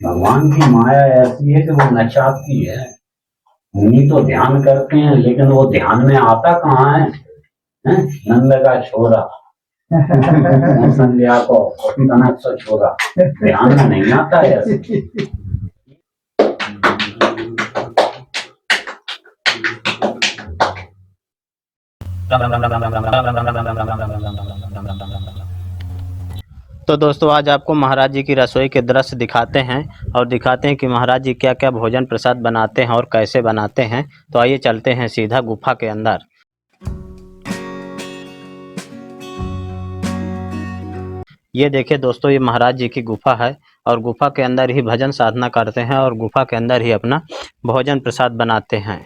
भगवान की माया ऐसी है कि वो नचाती है। मुनि तो ध्यान करते हैं लेकिन वो ध्यान में आता कहाँ है? नंद का छोरा संध्या को कनक से छोरा ध्यान में नहीं आता है ऐसे। तो दोस्तों आज आपको महाराज जी की रसोई के दृश्य दिखाते हैं और दिखाते हैं कि महाराज जी क्या क्या भोजन प्रसाद बनाते हैं और कैसे बनाते हैं। तो आइए चलते हैं सीधा गुफा के अंदर। ये देखिए दोस्तों, ये महाराज जी की गुफा है और गुफा के अंदर ही भजन साधना करते हैं और गुफा के अंदर ही अपना भोजन प्रसाद बनाते हैं।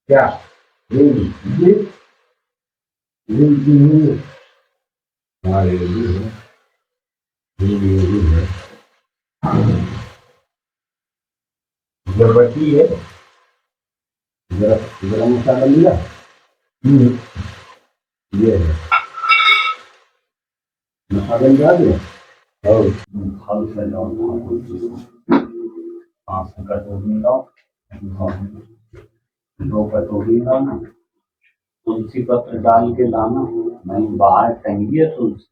क्या गर्भवती है? गरम मसाला मिला ये है मसाला मिला दिया और फल से जाओ पाँच कटोरी लाओ, 2 कटोरी लाना, तुलसी पत्र डाल के लाना, नहीं बाहर टंगी है तुलसी।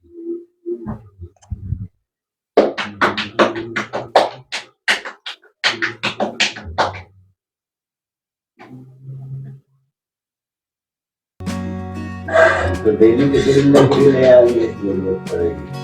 तो डेली के दिन में भी ले आएंगे, जरूरत पड़ेगी।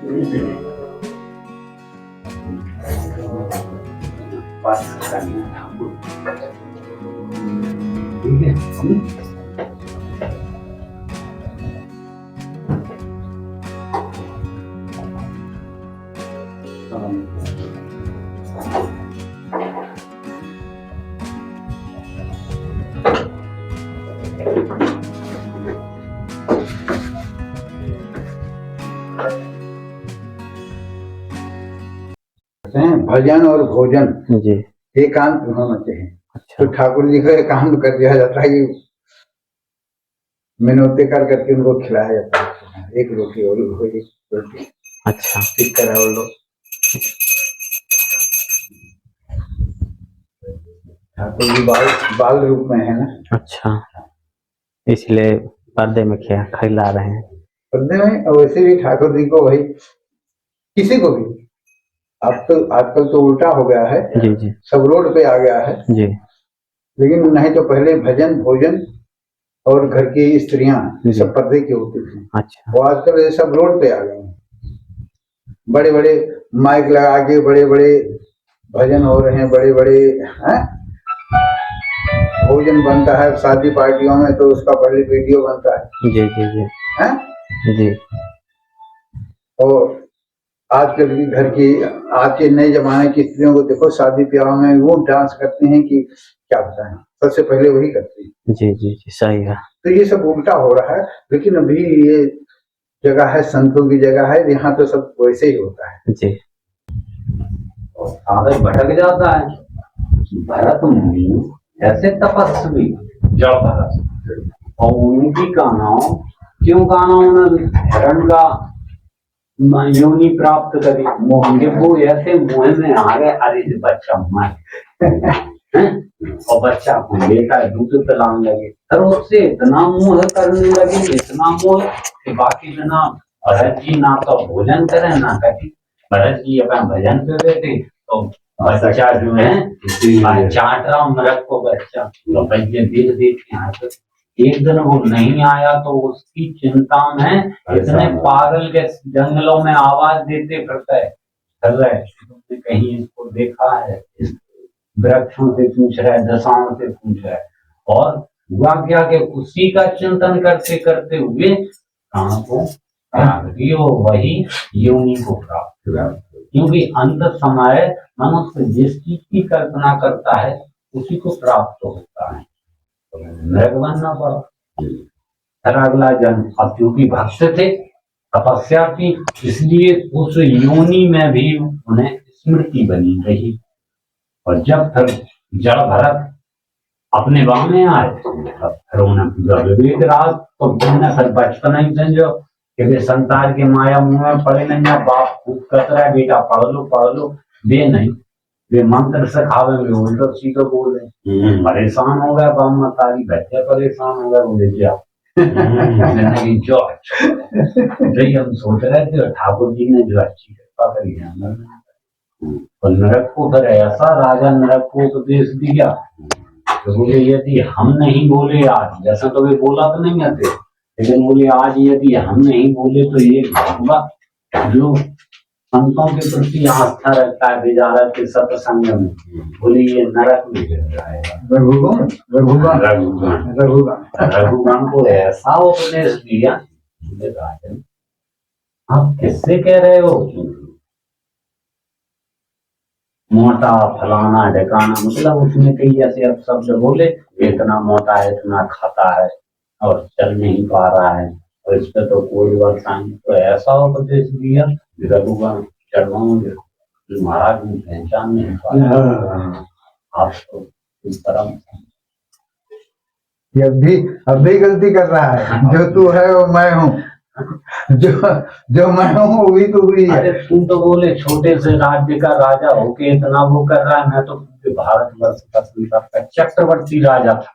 ठीक है। भजन और भोजन जी एकांत होना चाहिए। अच्छा। तो ठाकुर जी का एकांत कर दिया जाता है कि मिनोते कर करके उनको खिलाया जाता है, एक रोटी और एक रोटी अच्छा ठीक करा वो लोग। ठाकुर जी बाल बाल रूप में है ना। अच्छा, इसलिए पर्दे में खिला रहे हैं। पर्दे में, और वैसे भी ठाकुर जी को भाई किसी को भी, अब तो आजकल तो उल्टा हो गया है, जी जी सब रोड पे आ गया है। जी लेकिन नहीं तो पहले भजन भोजन और घर की स्त्रियां सब पर्दे की होती थी। अच्छा। वो आजकल ये सब रोड पे आ गए हैं, बड़े बड़े माइक लगा के बड़े बड़े भजन हो रहे हैं, बड़े बड़े हैं, भोजन बनता है शादी पार्टियों में, तो उसका पहले वीडियो बनता है। जी जी जी हैं? जी। और आजकल की घर की, आज के नए जमाने की स्त्रियों को देखो, शादी ब्याह में वो डांस करते हैं कि क्या बताएं, सबसे पहले वही करती है। जी जी जी, सही है। तो ये सब उल्टा हो रहा है। लेकिन अभी ये जगह है, संतों की जगह है, यहाँ तो सब वैसे ही होता है। जी। आदत भटक जाता है। भरत मुनि ऐसे तपस्वी जड़ भरत, और उनकी का नाम क्यों, का नाम हिरण का योनि प्राप्त करी, मोहंगे वो ऐसे मुंह में आ गए, अरे बच्चा मर और बच्चा को लेता है, दूध पिलाने लगे, और उससे इतना मोह करने लगे, इतना मोह कि बाकी जना भरत जी ना तो भोजन करे ना कभी। भरत जी अपना भजन पे बैठे तो बच्चा जो है चाट रहा मृग को, बच्चा तो बच्चे देख देख के आते। एक दिन वो नहीं आया तो उसकी चिंता में इतने पागल के जंगलों में आवाज देते फिरते चल रहे, तुमने कहीं इसको देखा है? वृक्षों से पूछ रहा है, दशाओं से पूछ रहा है, और हुआ क्या कि उसी का चिंतन करते करते हुए कहाँ को वही योनि को प्राप्त हुआ। क्योंकि अंत समय मनुष्य जिस चीज की कल्पना करता है उसी को प्राप्त होता है। मृग बनना पड़ा, फिर अगला जन्म, अब क्योंकि भक्त थे, तपस्या की, इसलिए उस योनि में भी उन्हें स्मृति बनी रही। और जब फिर जड़ भरत अपने गांव में आए, फिर उन्हें विवेक राज, तो फिर बचपन ही समझो कि वे संसार के माया मुंह में पड़े नहीं, या बाप खूब कत रहा है बेटा पढ़ लो, वे नहीं, वे मंत्र सिखावे में उल्टा सीधे बोल रहे, परेशान हो गया बाप मतारी, बच्चे परेशान हो गए, बोले जा जिंदगी जो हम सोच रहे थे, ठाकुर जी ने जो अच्छी कृपा करी है, और नरक को फिर ऐसा राजा नरक को उपदेश दिया तो बोले यदि हम नहीं बोले आज, जैसा तो वे बोला तो नहीं आते, लेकिन बोले आज यदि हम नहीं बोले तो ये होगा, जो संतों के प्रति आस्था रखता है बेचारा के सत्संग में, बोले ये नरक में गिर जाएगा। रघुगण को ऐसा उपदेश दिया, राजन आप किससे कह रहे हो मोटा फलाना ढकाना, मतलब उसमें कई ऐसे अब शब्द बोले, इतना मोटा है, इतना खाता है और चल नहीं पा रहा है, और इस पर तो कोई वर्षा नहीं। तो ऐसा उपदेश दिया रघुगण चढ़वाओ महाराज में पहचान नहीं पाया आप तो इस तरह। अब भी गलती कर रहा है, जो तू है वो मैं हूँ, जो मैं हूँ वही तो हुई है। अरे तुम तो बोले छोटे से राज्य का राजा होके इतना वो कर रहा है, मैं तो भारत वर्ष का चक्रवर्ती राजा था।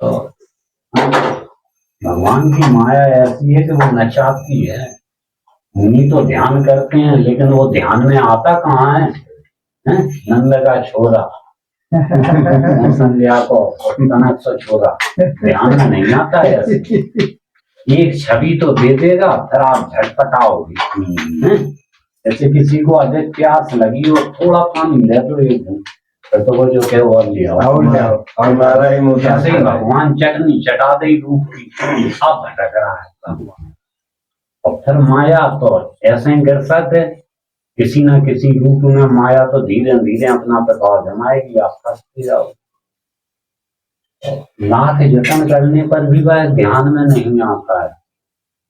तो भगवान की माया ऐसी है कि वो नचाती है। मुनि तो ध्यान करते हैं, लेकिन वो ध्यान में आता कहाँ है? नंद का छोरा संध्या को कनक से छोरा, ध्यान में नहीं आता है। एक छवि तो दे देगा, फिर आप झटपटाओगे। जैसे किसी को अधिक प्यास लगी और थोड़ा पानी ले तो एक फिर तो वो जो कहे और लिया और ऐसे ही भगवान चटनी चटा दे रूप की, अब भटक रहा है भगवान। और फिर माया तो ऐसे ही कर सकते, किसी न किसी रूप में माया तो धीरे धीरे अपना प्रभाव जमाएगी, आप फंसते जाओ। लाख जतन करने पर भी वह ध्यान में नहीं आता है।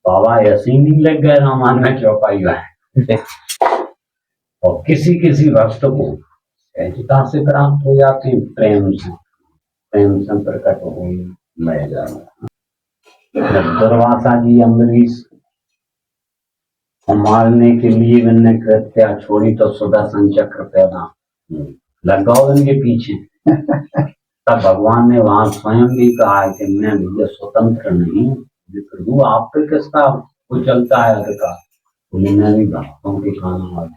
बाबा ऐसे ही नहीं लग गए रामायण में चौपाई है। और किसी किसी भक्त को सहजता से प्राप्त हो जाते हैं, प्रेम से प्रकट हो मैं जाना। दुर्वासा जी अम्बरीश मारने के लिए मैंने कृत्या छोड़ी तो सुदर्शन चक्र पैदा लगाओ इनके पीछे। तब भगवान ने वहां स्वयं भी कहा है कि मैं भैया स्वतंत्र नहीं हूँ, प्रभु आप पे किसका वो चलता है अधिकार। बोले मैं भी भक्तों के खाना वाला,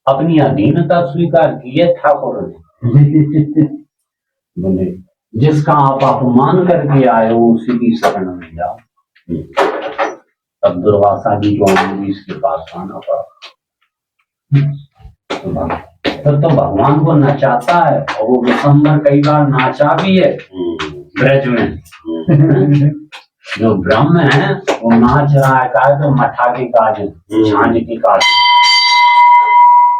अपनी अधीनता स्वीकार की है ठाकुर ने। बोले जिसका आप अपमान करके आए हो उसी की शरण में जाओ। तब दुर्वासा जी को इसके पास आना पड़ा। तो भगवान को नचाता है और वो विशंबर कई बार नाचा भी है ब्रज में। जो ब्रह्म है वो नाच रहा है, कहा तो मठा के काज झांझ के काज।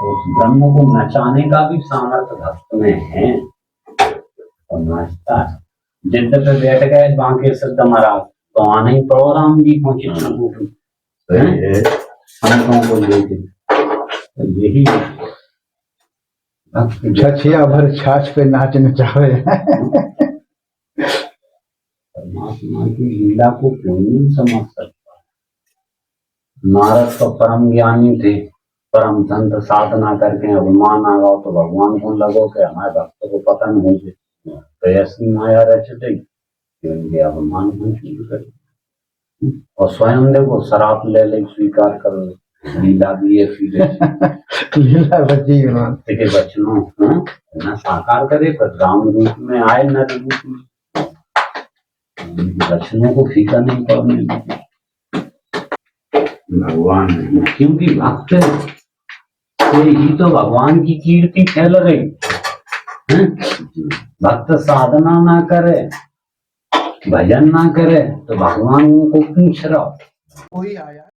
उस ब्रह्म को नचाने का भी सामर्थ्य भक्त में है और नाचता है। जिद्द पे बैठ गए बांके सिद्ध महाराज तो आने ही पड़ो राम जी को चित्रकूट संतों को लेके। तो यही छछिया भर छाछ पे नाच नचावे। परमात्मा की लीला को क्यों नहीं समझ सकता। नारद तो परम ज्ञानी थे, परम संत साधना करके अभिमान आ गया तो भगवान को लगो कि हमारे भक्त को पतन हो जाए, तो ऐसी माया रचते कि अभिमान को शुरू कर। और स्वयं देखो शराब ले ले स्वीकार करो, लीला भी है फिर लीला बची के बचनों न साकार करे पर राम रूप में आए न रूप में बचनों को फीका नहीं पड़ने भगवान। क्योंकि भक्त से ही तो भगवान की कीर्ति फैल रही। भक्त साधना ना करे, भजन ना करे तो भगवान को पूछ रहा। कोई आया